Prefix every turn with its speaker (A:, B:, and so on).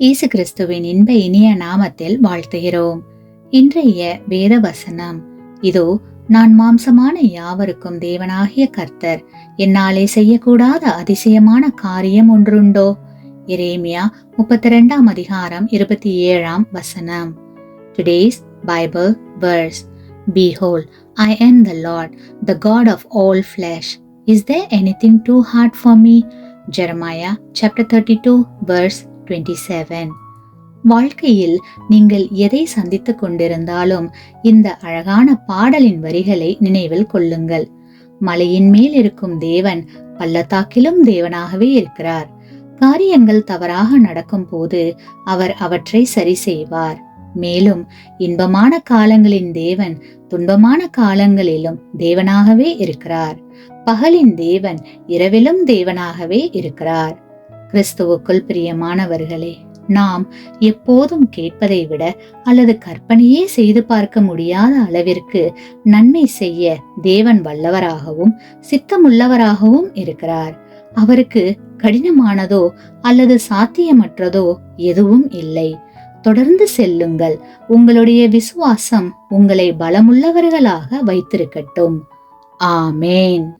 A: இயேசு கிறிஸ்துவின் இன்ப இனிய நாமத்தில் வாழ்த்துகிறோம். இன்றைய வேத வசனம் இதோ, நான் மாம்சமான யாவருக்கும் தேவனாகிய கர்த்தர், என்னாலே செய்யக்கூடாத அதிசயமான காரியம் ஒன்றுண்டோ? எரேமியா 32 அதிகாரம் 27 வசனம். Today's Bible verse. Behold, I am the Lord, the God of all flesh. Is there anything too hard for me? Jeremiah chapter 32 verse 27. வாழ்க்கையில் நீங்கள் எதை சந்தித்துக் கொண்டிருந்தாலும் இந்த அழகான பாடலின் வரிகளை நினைவில் கொள்ளுங்கள். மலையின் மேல் இருக்கும் தேவன் பள்ளத்தாக்கிலும் தேவனாகவே இருக்கிறார். காரியங்கள் தவறாக நடக்கும் போது அவர் அவற்றை சரி செய்வார். மேலும் இன்பமான காலங்களின் தேவன் துன்பமான காலங்களிலும் தேவனாகவே இருக்கிறார். பகலின் தேவன் இரவிலும் தேவனாகவே இருக்கிறார். கிறிஸ்துவுக்குள் பிரியமானவர்களே, நாம் எப்போதும் கேட்பதை விட அல்லது கற்பனையே செய்து பார்க்க முடியாத அளவிற்கு நன்மை செய்ய தேவன் வல்லவராகவும் சித்தமுள்ளவராகவும் இருக்கிறார். அவருக்கு கடினமானதோ அல்லது சாத்தியமற்றதோ எதுவும் இல்லை. தொடர்ந்து செல்லுங்கள். உங்களுடைய விசுவாசம் உங்களை பலமுள்ளவர்களாக வைத்திருக்கட்டும். ஆமேன்.